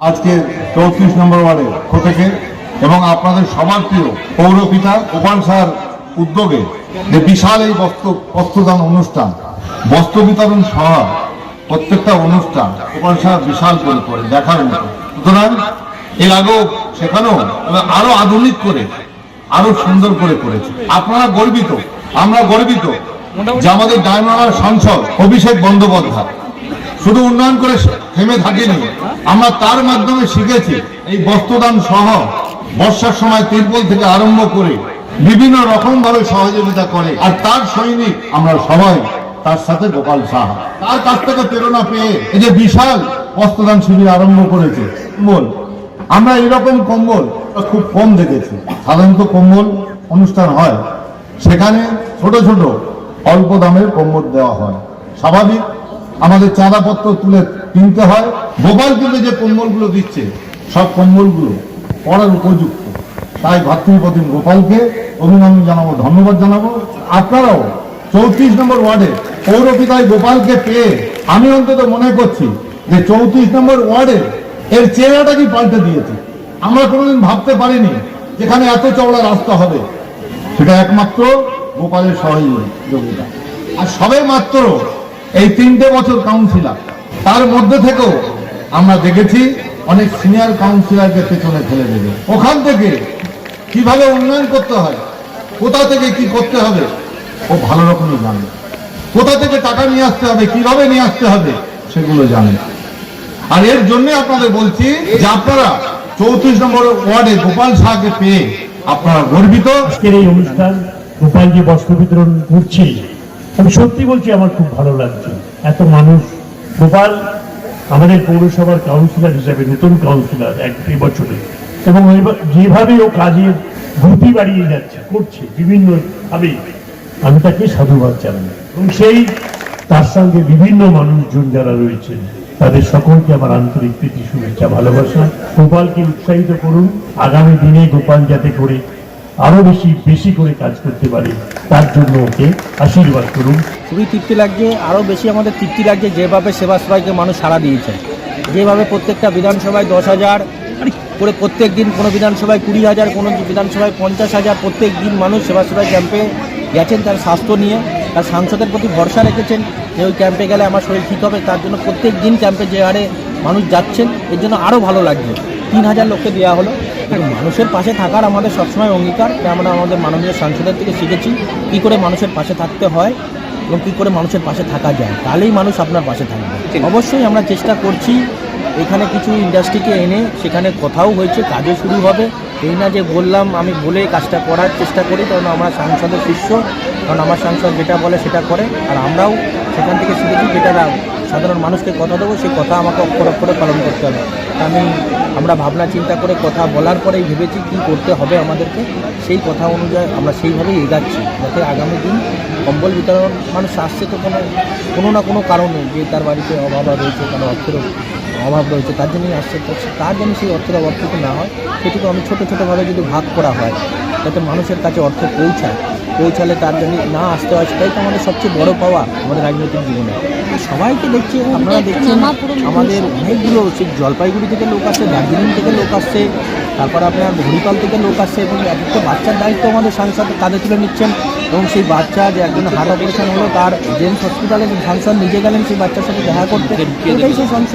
আজকে 34 নম্বর ওয়ার্ডের পক্ষ থেকে এবং আপনাদের সবার প্রিয় পৌরপিতা গোপাল স্যার উদ্যোগে যে বিশাল এই বস্ত্রদান অনুষ্ঠান, বস্ত্র বিতরণ সহ প্রত্যেকটা অনুষ্ঠান গোপাল স্যার বিশাল করে দেখার মতো। সুতরাং এর আগেও সেখানেও আরো আধুনিক করে আরো সুন্দর করে করেছে। আপনারা গর্বিত, আমরা গর্বিত যে আমাদের ডায়মন্ড সাংসদ অভিষেক বন্দ্যোপাধ্যায় শুধু উন্নয়ন করে থেমে থাকেনি, আমরা তার মাধ্যমে শিখেছি এই বস্ত্রদান সহ বর্ষার সময় তিরপল থেকে আরম্ভ করে বিভিন্ন রকম ভাবে সহযোগিতা করে। আর তার সৈনিক আমরা সবাই, তার সাথে গোপাল সাহা, তার কাছ থেকে প্রেরণা পেয়ে এই যে বিশাল বস্ত্রদান শিবির আরম্ভ করেছে। কম্বল, আমরা এরকম কম্বল খুব কম দেখেছি। সাধারণত কম্বল অনুষ্ঠান হয়, সেখানে ছোট ছোট অল্প দামের কম্বল দেওয়া হয়। স্বাভাবিক, আমাদের চাঁদাপত্র তুলে কিনতে হয়। গোপাল কিন্তু যে কম্বলগুলো দিচ্ছে সব কম্বলগুলো পড়ার উপযুক্ত। তাই ভাতৃপ্রতিম গোপালকে অভিনন্দন জানাবো, ধন্যবাদ জানাবো। আপনারাও 34 নম্বর ওয়ার্ডে পৌরপিতায় গোপালকে পেয়ে আমি অন্তত মনে করছি যে 34 নম্বর ওয়ার্ডে এর চেহারাটা কি পাল্টে দিয়েছে। আমরা কোনোদিন ভাবতে পারিনি যেখানে এত চওড়া রাস্তা হবে, সেটা একমাত্র গোপালের সহযোগিতা। আর সবে মাত্র এই 3টে বছর কাউন্সিলর, তার মধ্যে থেকেও আমরা দেখেছি অনেক সিনিয়র কাউন্সিলরকে পেছনে ফেলে দেবে। ওখান থেকে কিভাবে উন্নয়ন করতে হয়, কোথা থেকে কি করতে হবে ও ভালো রকমই জানে। কোথা থেকে টাকা নিয়ে আসতে হবে, কিভাবে নিয়ে আসতে হবে সেগুলো জানে। আর এর জন্য আপনাদের বলছি যে আপনারা 34 নম্বর ওয়ার্ডে গোপাল সাহাকে পেয়ে আপনারা গর্বিত। আজকের এই অনুষ্ঠান গোপাল যে বস্ত্র বিতরণ করছে, আমি সত্যি বলছি আমার খুব ভালো লাগছে। এত মানুষ, গোপাল আমাদের পৌরসভার কাউন্সিলর হিসাবে নতুন কাউন্সিলর 1 বছরে, এবং যেভাবে ও কাজের গতি বাড়িয়ে যাচ্ছে, করছে বিভিন্ন ভাবে, আমি তাকে সাধুবাদ জানাই। এবং সেই তার সঙ্গে বিভিন্ন মানুষজন যারা রয়েছেন তাদের সকলকে আমার আন্তরিক প্রীতি, শুভেচ্ছা, ভালোবাসা। গোপালকে উৎসাহিত করুন, আগামী দিনে গোপাল যাতে করে আরো বেশি করে কাজ করতে পারে তার জন্য ওকে আশীর্বাদ করুন। খুবই তৃপ্তি লাগছে, আরও বেশি আমাদের তৃপ্তি লাগছে যেভাবে সেবা সবাইকে মানুষ সাড়া দিয়েছে। যেভাবে প্রত্যেকটা বিধানসভায় 10,000 করে, প্রত্যেক দিন কোনো বিধানসভায় 20,000, কোনো বিধানসভায় 50,000, প্রত্যেক দিন মানুষ সেবা সবাই ক্যাম্পে গেছেন তার স্বাস্থ্য নিয়ে, তার সাংসদের প্রতি ভরসা রেখেছেন যে ওই ক্যাম্পে গেলে আমার শরীর ঠিক হবে। তার জন্য প্রত্যেক দিন ক্যাম্পে যে হারে মানুষ যাচ্ছেন, এর জন্য আরও ভালো লাগছে। 3,000 লোককে দেওয়া হলো। মানুষের পাশে থাকার আমাদের সবসময় অঙ্গীকার। আমরা আমাদের মাননীয় সাংসদের থেকে শিখেছি কী করে মানুষের পাশে থাকতে হয় এবং কী করে মানুষের পাশে থাকা যায়, তাহলেই মানুষ আপনার পাশে থাকবে। অবশ্যই আমরা চেষ্টা করছি এখানে কিছু ইন্ডাস্ট্রিকে এনে সেখানে কথাও হয়েছে, কাজও শুরু হবে। এই না যে বললাম আমি বলে কাজটা করার চেষ্টা করি, কারণ আমরা সাংসদের শিষ্য, কারণ আমার সাংসদ যেটা বলে সেটা করে। আর আমরাও সেখান থেকে শিখেছি যেটা সাধারণ মানুষকে কথা দেবো, সেই কথা আমাকে অক্ষর অক্ষরে পালন করতে হবে। আমরা ভাবনা চিন্তা করে কথা বলার পরেই ভেবেছি কী করতে হবে আমাদেরকে, সেই কথা অনুযায়ী আমরা সেইভাবেই এগাচ্ছি, যাতে আগামী দিন কম্বল বিতরণ মানুষ আসছে তো কোনো না কোনো কারণে, যে তার বাড়িতে অভাব রয়েছে, কারো অর্থের অভাব রয়েছে, তার জন্যই আসছে। তার জন্য সেই অর্থের অভাবটুকু না হয়, সেটুকু আমি ছোটোভাবে যদি ভাগ করা হয় যাতে মানুষের কাছে অর্থ পৌঁছালে তার জন্য না আসতে হয়, সেটাই তো আমাদের সবচেয়ে বড় পাওয়া আমাদের রাজনৈতিক জীবনে। সবাইকে দেখছি, আপনারা দেখছেন আমাদের অনেকগুলো, সেই জলপাইগুড়ি থেকে লোক আসছে, দার্জিলিং থেকে লোক আসছে, তারপর আপনার হরিপাল থেকে লোক আসছে, এবং একটা বাচ্চার দায়িত্ব আমাদের সাংসদ কাঁধে তুলে নিচ্ছেন। এবং সেই বাচ্চা যে একজন হার্ট অপারেশন হলো, তার জেমস হসপিটালে সাংসদ নিজে গেলেন সেই বাচ্চার সাথে দেখা করতে, এটাই সেই সংসদ।